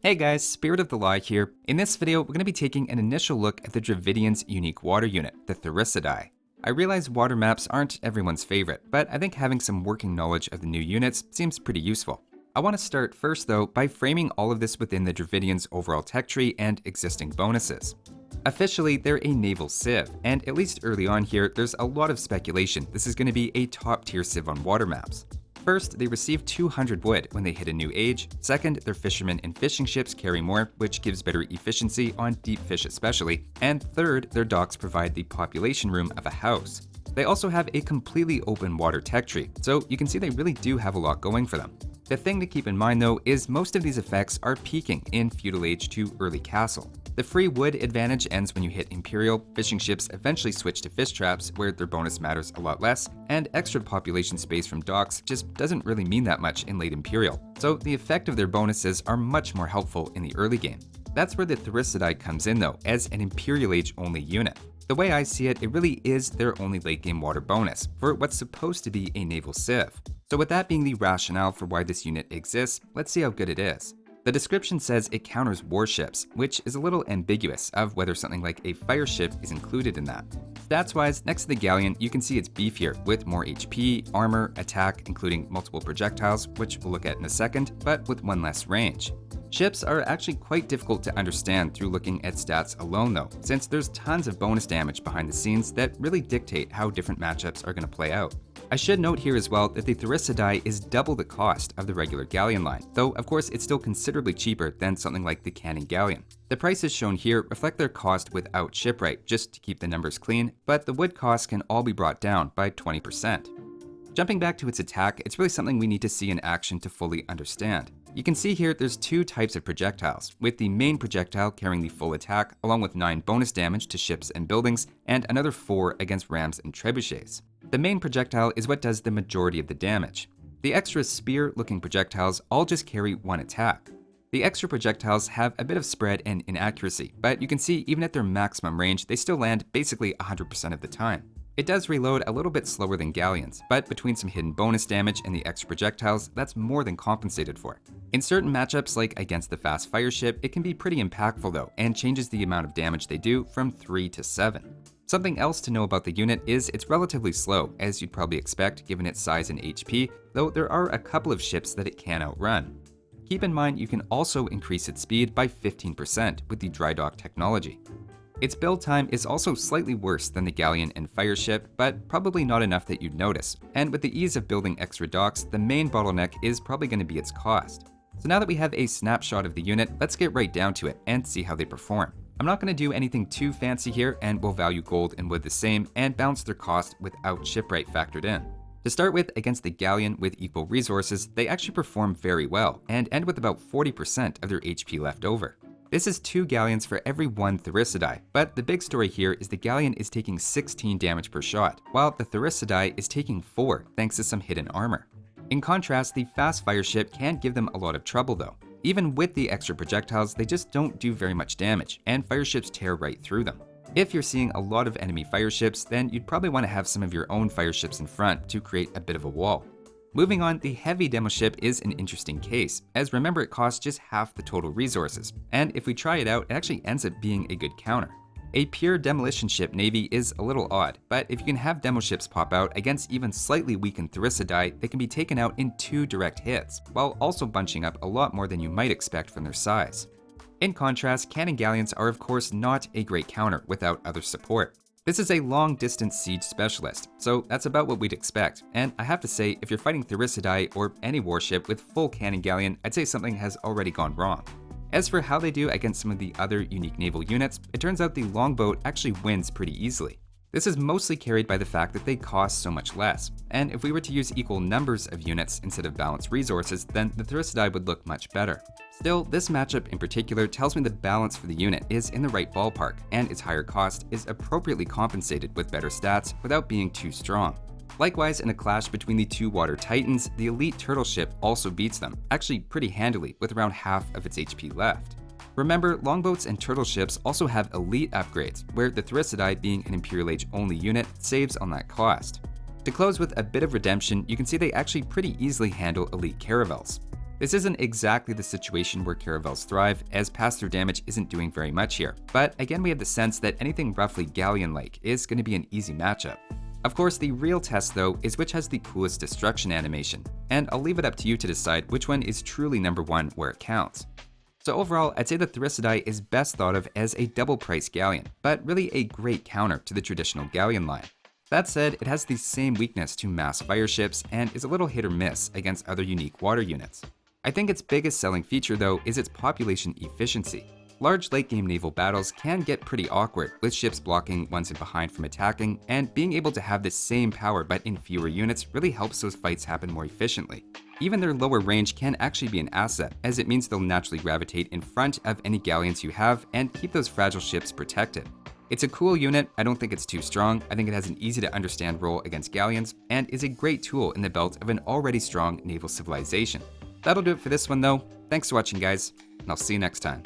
Hey guys, Spirit of the Law here. In this video, we're going to be taking an initial look at the Dravidian's unique water unit, the Thirisadai. I realize water maps aren't everyone's favorite, but I think having some working knowledge of the new units seems pretty useful. I want to start first though by framing all of this within the Dravidian's overall tech tree and existing bonuses. Officially, they're a naval civ, and at least early on here, there's a lot of speculation this is going to be a top tier civ on water maps. First, they receive 200 wood when they hit a new age. Second, their fishermen and fishing ships carry more, which gives better efficiency on deep fish especially. And third, their docks provide the population room of a house. They also have a completely open water tech tree, so you can see they really do have a lot going for them. The thing to keep in mind though is most of these effects are peaking in feudal age to early castle. The free wood advantage ends when you hit Imperial. Fishing ships eventually switch to fish traps, where their bonus matters a lot less, and extra population space from docks just doesn't really mean that much in late Imperial, so the effect of their bonuses are much more helpful in the early game. That's where the Thirisadai comes in though, as an Imperial Age only unit. The way I see it, it really is their only late game water bonus, for what's supposed to be a naval civ. So with that being the rationale for why this unit exists, let's see how good it is. The description says it counters warships, which is a little ambiguous of whether something like a fire ship is included in that. Stats-wise, next to the galleon, you can see it's beefier with more HP, armor, attack, including multiple projectiles, which we'll look at in a second, but with one less range. Ships are actually quite difficult to understand through looking at stats alone though, since there's tons of bonus damage behind the scenes that really dictate how different matchups are going to play out. I should note here as well that the Thirisadai is double the cost of the regular galleon line, though of course it's still considerably cheaper than something like the cannon galleon. The prices shown here reflect their cost without shipwright, just to keep the numbers clean, but the wood costs can all be brought down by 20%. Jumping back to its attack, it's really something we need to see in action to fully understand. You can see here there's two types of projectiles, with the main projectile carrying the full attack, along with 9 bonus damage to ships and buildings, and another 4 against rams and trebuchets. The main projectile is what does the majority of the damage. The extra spear-looking projectiles all just carry 1 attack. The extra projectiles have a bit of spread and inaccuracy, but you can see even at their maximum range, they still land basically 100% of the time. It does reload a little bit slower than galleons, but between some hidden bonus damage and the extra projectiles, that's more than compensated for. In certain matchups, like against the fast fire ship, it can be pretty impactful though, and changes the amount of damage they do from 3 to 7. Something else to know about the unit is it's relatively slow, as you'd probably expect given its size and HP, though there are a couple of ships that it can outrun. Keep in mind you can also increase its speed by 15% with the dry dock technology. Its build time is also slightly worse than the galleon and fire ship, but probably not enough that you'd notice. And with the ease of building extra docks, the main bottleneck is probably going to be its cost. So now that we have a snapshot of the unit, let's get right down to it and see how they perform. I'm not going to do anything too fancy here, and we'll value gold and wood the same and balance their cost without shipwright factored in. To start with, against the galleon with equal resources, they actually perform very well and end with about 40% of their HP left over. This is 2 galleons for every 1 Thirisadai, but the big story here is the galleon is taking 16 damage per shot, while the Thirisadai is taking 4 thanks to some hidden armor. In contrast, the fast fire ship can give them a lot of trouble though. Even with the extra projectiles, they just don't do very much damage, and fire ships tear right through them. If you're seeing a lot of enemy fire ships, then you'd probably want to have some of your own fire ships in front to create a bit of a wall. Moving on, the heavy demo ship is an interesting case, as remember it costs just half the total resources, and if we try it out, it actually ends up being a good counter. A pure demolition ship navy is a little odd, but if you can have demo ships pop out against even slightly weakened Thirisadai, they can be taken out in 2 direct hits, while also bunching up a lot more than you might expect from their size. In contrast, cannon galleons are of course not a great counter without other support. This is a long-distance siege specialist, so that's about what we'd expect, and I have to say, if you're fighting Thirisadai or any warship with full cannon galleon, I'd say something has already gone wrong. As for how they do against some of the other unique naval units, it turns out the longboat actually wins pretty easily. This is mostly carried by the fact that they cost so much less, and if we were to use equal numbers of units instead of balanced resources, then the Thirisadai would look much better. Still, this matchup in particular tells me the balance for the unit is in the right ballpark, and its higher cost is appropriately compensated with better stats without being too strong. Likewise, in a clash between the 2 water titans, the elite turtle ship also beats them, actually pretty handily with around half of its HP left. Remember, longboats and turtle ships also have elite upgrades, where the Thirisadai, being an Imperial Age only unit, saves on that cost. To close with a bit of redemption, you can see they actually pretty easily handle elite caravels. This isn't exactly the situation where caravels thrive, as pass-through damage isn't doing very much here, but again we have the sense that anything roughly galleon-like is going to be an easy matchup. Of course, the real test though is which has the coolest destruction animation, and I'll leave it up to you to decide which one is truly number one where it counts. So overall, I'd say the Thirisadai is best thought of as a double-price galleon, but really a great counter to the traditional galleon line. That said, it has the same weakness to mass fireships and is a little hit or miss against other unique water units. I think its biggest selling feature though is its population efficiency. Large late-game naval battles can get pretty awkward, with ships blocking ones in behind from attacking, and being able to have the same power but in fewer units really helps those fights happen more efficiently. Even their lower range can actually be an asset, as it means they'll naturally gravitate in front of any galleons you have and keep those fragile ships protected. It's a cool unit, I don't think it's too strong, I think it has an easy to understand role against galleons, and is a great tool in the belt of an already strong naval civilization. That'll do it for this one though. Thanks for watching guys, and I'll see you next time.